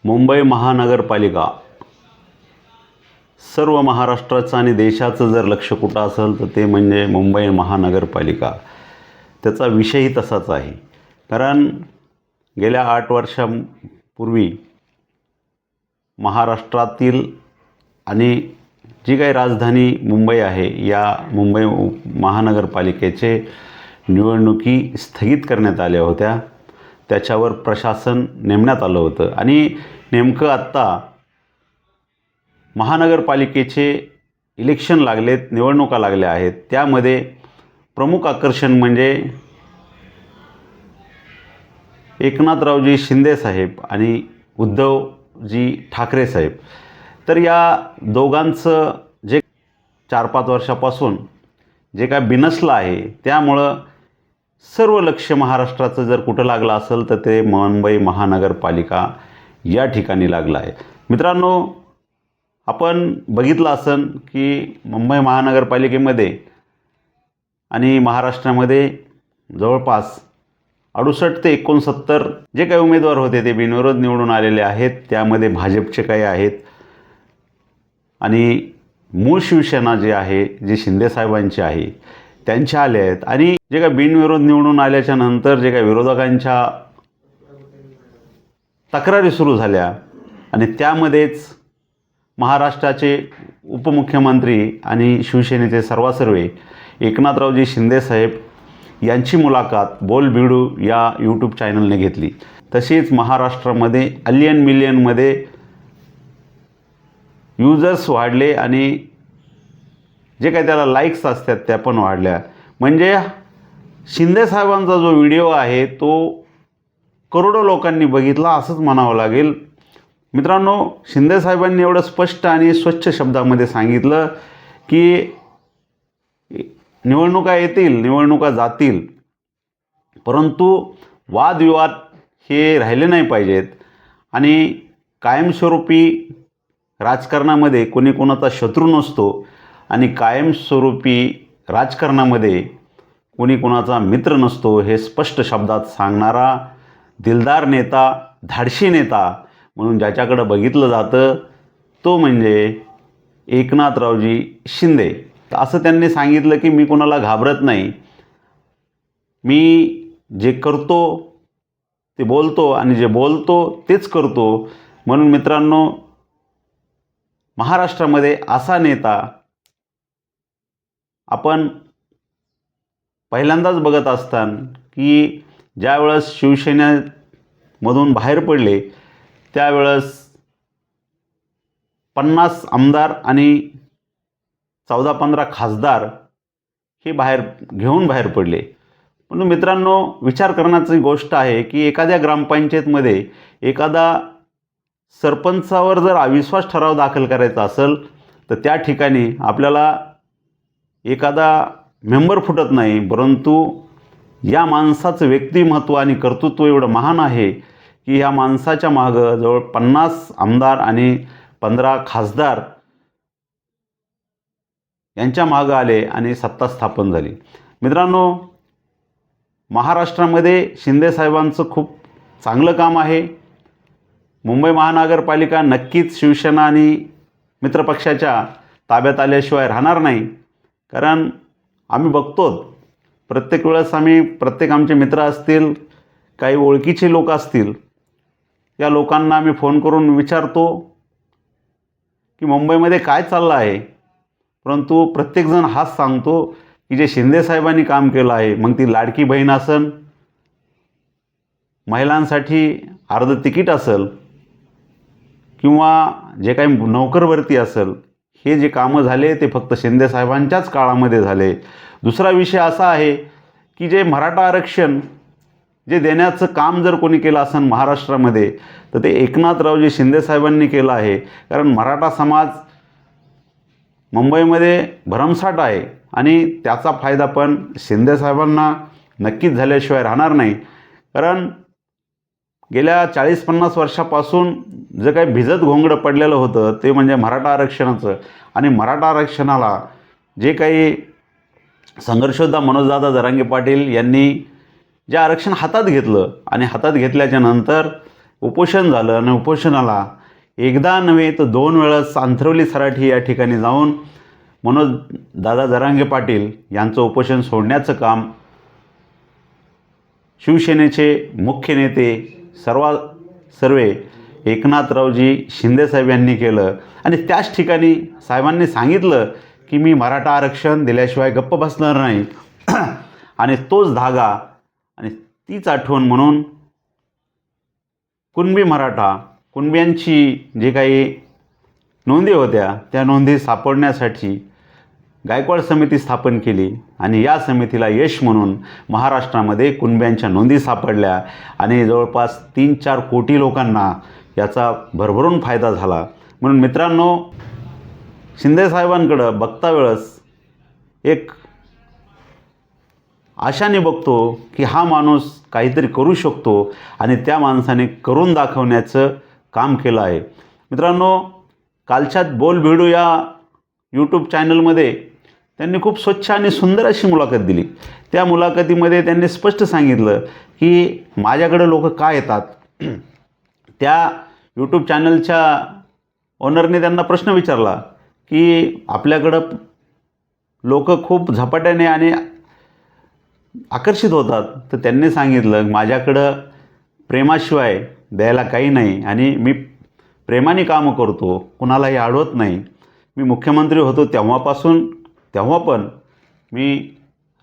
मुंबई महानगरपालिका सर्व महाराष्ट्राचं आणि देशाचं जर लक्ष कुठं असेल तर ते म्हणजे मुंबई महानगरपालिका. त्याचा विषयही तसाच आहे. कारण गेल्या 8 वर्षांपूर्वी महाराष्ट्रातील आणि जी काही राजधानी मुंबई आहे या मुंबई महानगरपालिकेचे निवडणुकी स्थगित करण्यात आल्या होत्या. त्याच्यावर प्रशासन नेमण्यात आलं होतं आणि नेमकं आत्ता महानगरपालिकेचे इलेक्शन लागलेत, निवडणुका लागल्या आहेत. त्यामध्ये प्रमुख आकर्षण म्हणजे एकनाथरावजी शिंदे साहेब आणि उद्धवजी ठाकरे साहेब. तर या दोघांचं जे 4-5 वर्षापासून जे काय बिनसलं आहे त्यामुळं सर्व लक्ष महाराष्ट्राचं जर कुठं लागलं असेल तर ते मुंबई महानगरपालिका या ठिकाणी लागलं आहे. मित्रांनो, आपण बघितलं असेल की मुंबई महानगरपालिकेमध्ये आणि महाराष्ट्रामध्ये जवळपास 68 ते 69 जे काही उमेदवार होते ते बिनविरोध निवडून आलेले आहेत. त्यामध्ये भाजपचे काही आहेत आणि मूळ शिवसेना जे आहे, जे शिंदेसाहेबांचे आहे त्यांचे आले आहेत. आणि जे काही बिनविरोध निवडून आल्याच्या नंतर जे काही विरोधकांच्या तक्रारी सुरू झाल्या आणि त्यामध्येच महाराष्ट्राचे उपमुख्यमंत्री आणि शिवसेनेचे सर्वासर्वे एकनाथरावजी शिंदेसाहेब यांची मुलाखत बोलबिडू या यूट्यूब चॅनलने घेतली. तसेच महाराष्ट्रामध्ये अलियन मिलियनमध्ये यूजर्स वाढले आणि जे काही त्याला लाईक्स असतात त्या पण वाढल्या. म्हणजे शिंदेसाहेबांचा जो व्हिडिओ आहे तो करोडो लोकांनी बघितला असंच म्हणावं लागेल. मित्रांनो, शिंदेसाहेबांनी एवढं स्पष्ट आणि स्वच्छ शब्दामध्ये सांगितलं की निवडणुका येतील, निवडणुका जातील, परंतु वादविवाद हे राहिले नाही पाहिजेत आणि कायमस्वरूपी राजकारणामध्ये कोणी कोणाचा शत्रू नसतो आणि कायमस्वरूपी राजकारणामध्ये कोणी कोणाचा मित्र नसतो. हे स्पष्ट शब्दात सांगणारा दिलदार नेता, धाडशी नेता म्हणून ज्याच्याकडं बघितलं जातं तो म्हणजे एकनाथरावजी शिंदे. असं त्यांनी सांगितलं की मी कोणाला घाबरत नाही, मी जे करतो ते बोलतो आणि जे बोलतो तेच करतो. म्हणून मित्रांनो, महाराष्ट्रामध्ये असा नेता आपण पहिल्यांदाच बघत असताना की ज्यावेळेस शिवसेनेमधून बाहेर पडले त्यावेळेस 50 आमदार आणि 14-15 खासदार हे बाहेर पडले. पण मित्रांनो, विचार करण्याची गोष्ट आहे की एखाद्या ग्रामपंचायतमध्ये एखादा सरपंचावर जर अविश्वास ठराव दाखल करायचा असेल तर त्या ठिकाणी आपल्याला एखादा मेंबर फुटत नाही, परंतु या माणसाचं व्यक्तिमत्व आणि कर्तृत्व एवढं महान आहे की ह्या माणसाच्या मागं जवळ 50 आमदार आणि 15 खासदार यांच्या मागं आले आणि सत्ता स्थापन झाली. मित्रांनो, महाराष्ट्रामध्ये शिंदेसाहेबांचं खूप चांगलं काम आहे. मुंबई महानगरपालिका नक्कीच शिवसेना आणि मित्रपक्षाच्या ताब्यात आल्याशिवाय राहणार नाही. कारण आम्ही बघतो प्रत्येक वेळेस आमचे मित्र असतील, काही ओळखीचे लोक असतील, या लोकांना आम्ही फोन करून विचारतो की मुंबईमध्ये काय चाललं आहे, परंतु प्रत्येकजण हाच सांगतो की जे शिंदेसाहेबांनी काम केलं आहे, मग ती लाडकी बहीण असेल, महिलांसाठी अर्ध तिकीट असेल किंवा जे काही नोकर भरती असेल, हे जे कामं झाले ते फक्त शिंदेसाहेबांच्याच काळामध्ये झाले. दुसरा विषय असा आहे की जे मराठा आरक्षण जे देण्याचं काम जर कोणी केलं असेल महाराष्ट्रामध्ये तर ते एकनाथरावजी शिंदेसाहेबांनी केलं आहे. कारण मराठा समाज मुंबईमध्ये भरमसाठ आहे आणि त्याचा फायदा पण शिंदेसाहेबांना नक्कीच झाल्याशिवाय राहणार नाही. कारण गेल्या 40-50 वर्षापासून जे काही भिजत घोंगडं पडलेलं होतं ते म्हणजे मराठा आरक्षणाचं. आणि मराठा आरक्षणाला जे काही संघर्षयोद्धा मनोजदादा जरांगे पाटील यांनी जे आरक्षण हातात घेतलं आणि हातात घेतल्याच्या नंतर उपोषण झालं आणि उपोषणाला एकदा नव्हे तर 2 वेळेस अंथरवली सराठी या ठिकाणी जाऊन मनोज दादा जरांगे पाटील यांचं उपोषण सोडण्याचं काम शिवसेनेचे मुख्य नेते सर्वे एकनाथरावजी शिंदेसाहेब यांनी केलं. आणि त्याच ठिकाणी साहेबांनी सांगितलं की मी मराठा आरक्षण दिल्याशिवाय गप्प बसणार नाही. आणि तोच धागा आणि तीच आठवण म्हणून कुणबी मराठा कुणब्यांची जे काही नोंदी होत्या त्या नोंदी सापडण्यासाठी गायकवाड समिती स्थापन केली. आणि या समितीला यश म्हणून महाराष्ट्रामध्ये कुणब्यांच्या नोंदी सापडल्या आणि जवळपास 3-4 कोटी लोकांना याचा भरभरून फायदा झाला. म्हणून मित्रांनो, शिंदेसाहेबांकडं बघता वेळेस एक आशाने बघतो की हा माणूस काहीतरी करू शकतो आणि त्या माणसाने करून दाखवण्याचं काम केलं आहे. मित्रांनो, कालच्या बोल भिडू या यूट्यूब चॅनलमध्ये त्यांनी खूप स्वच्छ आणि सुंदर अशी मुलाखत दिली. त्या मुलाखतीमध्ये त्यांनी स्पष्ट सांगितलं की माझ्याकडे लोक का येतात. त्या यूट्यूब चॅनलच्या ओनरने त्यांना प्रश्न विचारला की आपल्याकडं लोक खूप झपाट्याने आणि आकर्षित होतात. तर त्यांनी सांगितलं माझ्याकडं प्रेमाशिवाय द्यायला काही नाही आणि मी प्रेमाने कामं करतो, कुणालाही अडवत नाही. मी मुख्यमंत्री होतो तेव्हा पण मी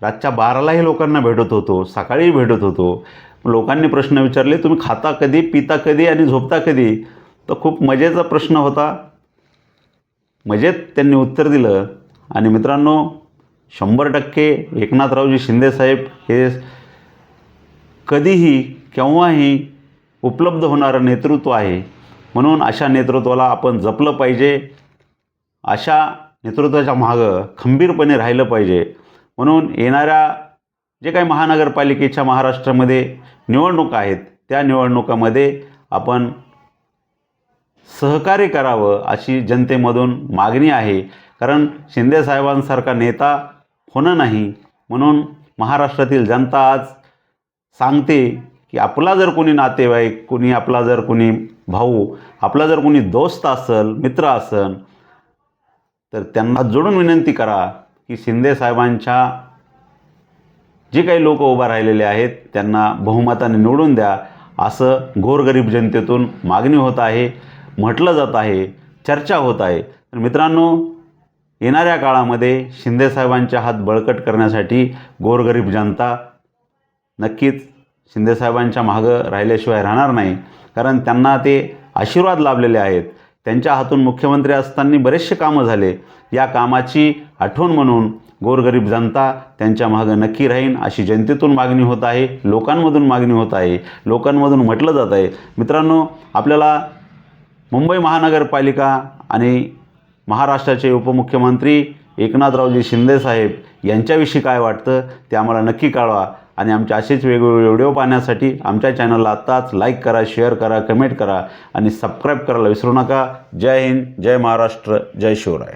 रातच्या 12लाही लोकांना भेटत होतो, सकाळीही भेटत होतो. लोकांनी प्रश्न विचारले तुम्ही खाता कधी, पिता कधी आणि झोपता कधी. तर खूप मजेचा प्रश्न होता. मजेत त्यांनी उत्तर दिलं. आणि मित्रांनो, 100% एकनाथरावजी शिंदेसाहेब हे कधीही केव्हाही उपलब्ध होणारं नेतृत्व आहे. म्हणून अशा नेतृत्वाला आपण जपलं पाहिजे. अशा नेतृत्वाच्या मागं खंबीरपणे राहिलं पाहिजे. म्हणून येणाऱ्या जे काही महानगरपालिकेच्या महाराष्ट्रामध्ये निवडणुका आहेत त्या निवडणुकामध्ये आपण सहकार्य करावं अशी जनतेमधून मागणी आहे. कारण शिंदेसाहेबांसारखा नेता होणं नाही म्हणून महाराष्ट्रातील जनता आज सांगते की आपला जर कोणी नातेवाईक, आपला जर कोणी भाऊ, आपला जर कोणी दोस्त असेल, मित्र असेल, तर त्यांना जोडून विनंती करा की शिंदेसाहेबांच्या जे काही लोक उभा राहिलेले आहेत त्यांना बहुमताने निवडून द्या. असं गोरगरीब जनतेतून मागणी होत आहे, म्हटलं जात आहे, चर्चा होत आहे. तर मित्रांनो, येणाऱ्या काळामध्ये शिंदेसाहेबांचे हात बळकट करण्यासाठी गोरगरीब जनता नक्कीच शिंदेसाहेबांच्या मागं राहिल्याशिवाय राहणार नाही. कारण त्यांना ते आशीर्वाद लाभलेले आहेत. त्यांच्या हातून मुख्यमंत्री असताना बरेचसे कामं झाले. या कामाची आठवण म्हणून गोरगरीब जनता त्यांच्या मागं नक्की राहीन अशी जनतेतून मागणी होत आहे, लोकांमधून मागणी होत आहे, लोकांमधून म्हटलं जात आहे. मित्रांनो, आपल्याला मुंबई महानगरपालिका आणि महाराष्ट्राचे उपमुख्यमंत्री एकनाथरावजी शिंदेसाहेब यांच्याविषयी काय वाटतं ते आम्हाला नक्की कळवा. आणि आमचे असेच वेगवेगळे व्हिडिओ पाहण्यासाठी आमच्या चॅनलला आत्ताच लाईक करा, शेअर करा, कमेंट करा आणि सबस्क्राईब करायला विसरू नका. जय हिंद, जय महाराष्ट्र, जय शिवराय.